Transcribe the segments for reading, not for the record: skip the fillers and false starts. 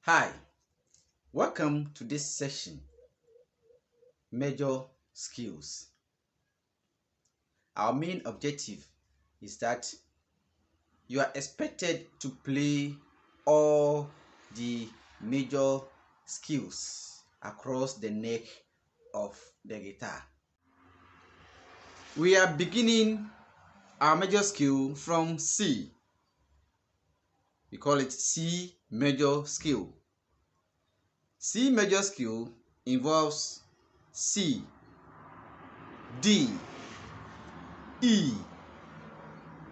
Hi, welcome to this session, Major Skills. Our main objective is that you are expected to play all the major skills across the neck of the guitar. We are beginning our major skill from C. We call it C major skill. C major skill involves C, D, E,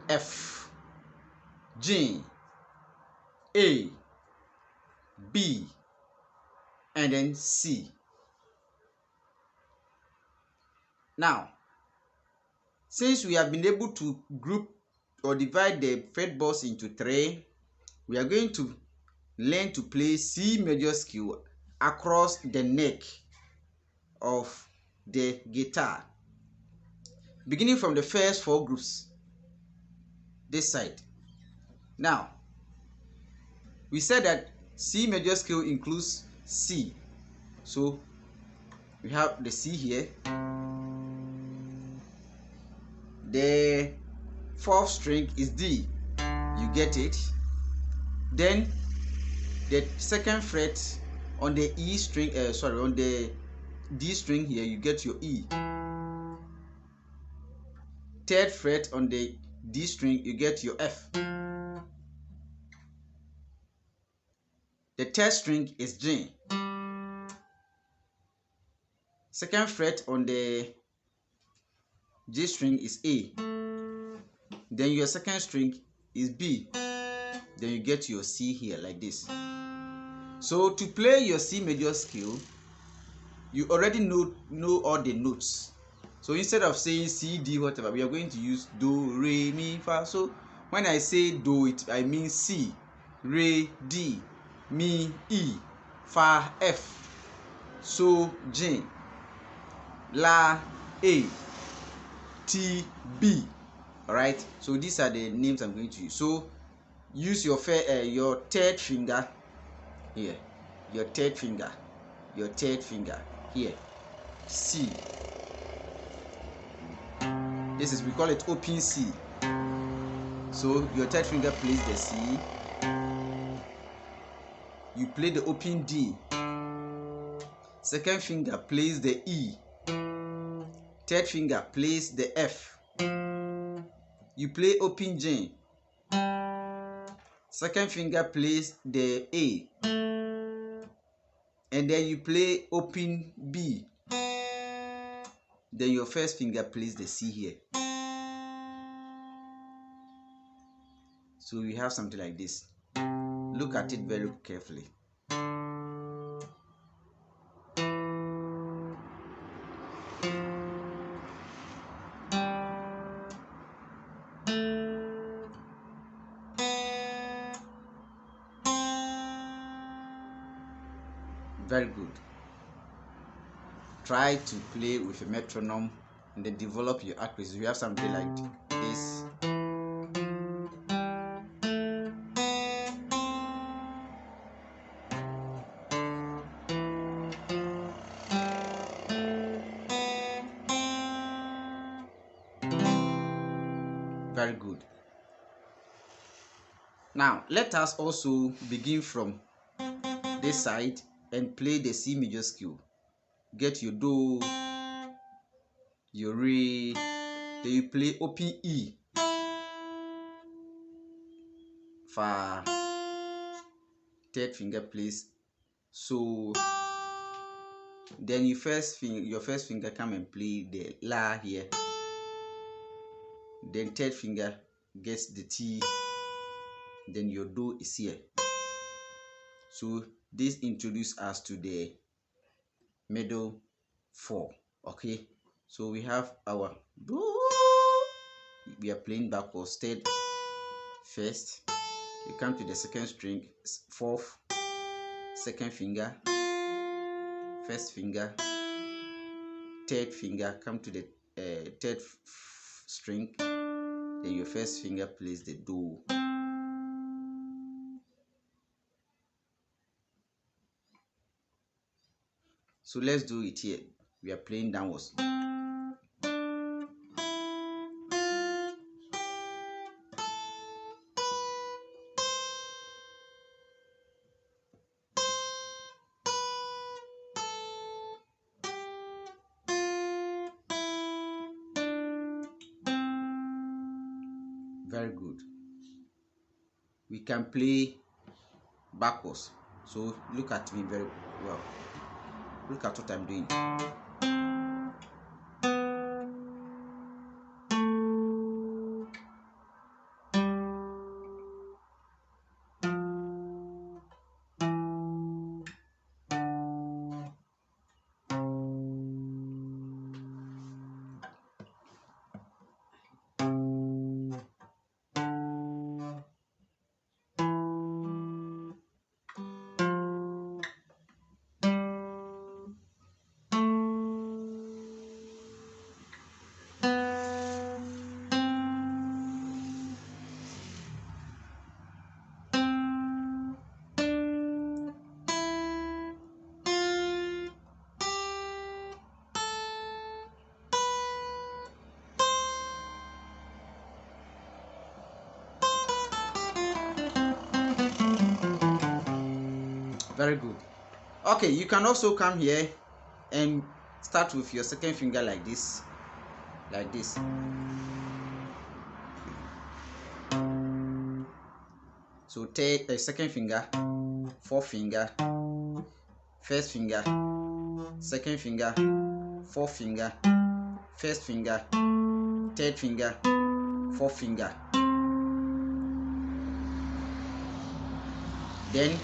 F, G, A, B, and then C. Now, since we have been able to group or divide the fretboards into three, we are going to learn to play C major scale across the neck of the guitar, beginning from the first four groups this side. Now, we said that C major scale includes C, so we have the C here. The fourth string is D, you get it. Then the second fret on the E string, on the D string here, you get your E. Third fret on the D string, you get your F. The third string is G. Second fret on the G string is A. Then your second string is B. Then you get your C here like this. So to play your C major scale, you already know all the notes. So instead of saying C, D, whatever, we are going to use Do, Re, Mi, Fa. So when I say Do, I mean C, Re, D, Mi, E, Fa, F, So, G, La, A, T, B. Alright, so these are the names I'm going to use. So use your third finger here, your third finger here, C. This is, we call it open C. So your third finger plays the C. You play the open D. Second finger plays the E. Third finger plays the F. You play open G. Second finger plays the A. And then you play open B. Then your first finger plays the C here. So we have something like this. Look at it very carefully. Very good. Try to play with a metronome and then develop your accuracy. We have something like this. Very good. Now let us also begin from this side and play the C major scale. Get your Do, your Re, then you play open E, Fa, third finger plays So. Then your first finger come and play the La here. Then third finger gets the T. Then your Do is here. So this introduces us to the middle four. Okay, so we have our Do. We are playing backwards. Third, first. You come to the second string, fourth, second finger, first finger, third finger. Come to the third string. Then your first finger plays the Do. So let's do it here. We are playing downwards. Very good. We can play backwards. So look at me very well. Look at what I'm doing. Very good. Okay, you can also come here and start with your second finger like this. Like this. So take a second finger, fourth finger, first finger, second finger, fourth finger, first finger, third finger, fourth finger. Then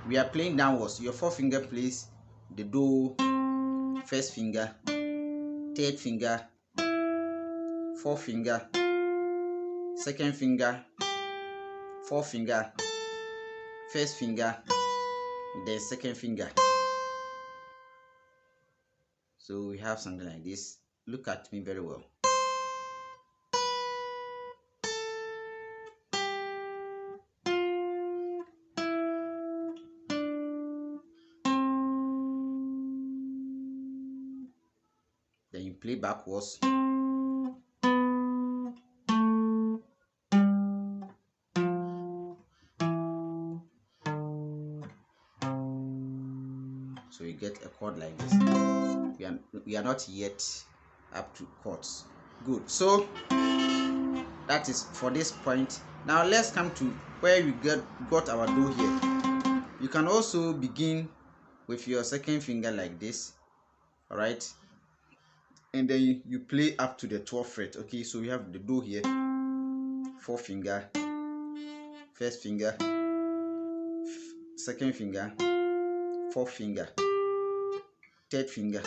we are playing downwards. Your fourth finger plays the do, first finger, third finger, fourth finger, second finger, fourth finger, first finger, then second finger. So we have something like this. Look at me very well. Then you play backwards. So you get a chord like this. We are not yet up to chords. Good. So that is for this point. Now let's come to where we got our do here. You can also begin with your second finger like this. All right. And then you play up to the 12th fret. Okay, so we have the do here, fourth finger, first finger, second finger, fourth finger, third finger,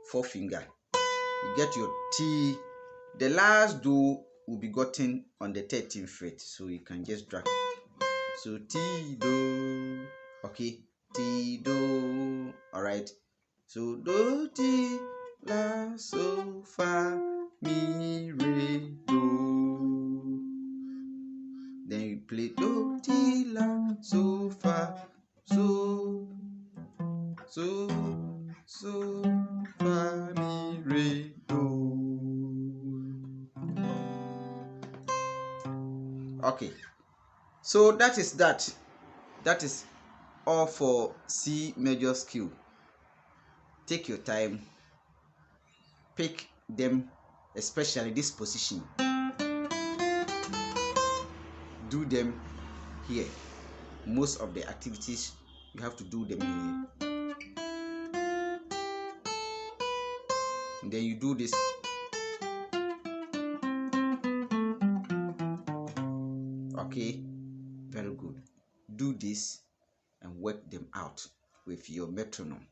fourth finger. You get your T. The last do will be gotten on the 13th fret, so you can just drag. So T do, okay, T do. All right. So do ti la so fa mi re do. Then you play do ti la so fa so fa mi re do. Okay, so that is that. That is all for C major scale. Take your time, pick them, especially this position. Do them here. Most of the activities you have to do them here. And then you do this. Okay, very good. Do this and work them out with your metronome.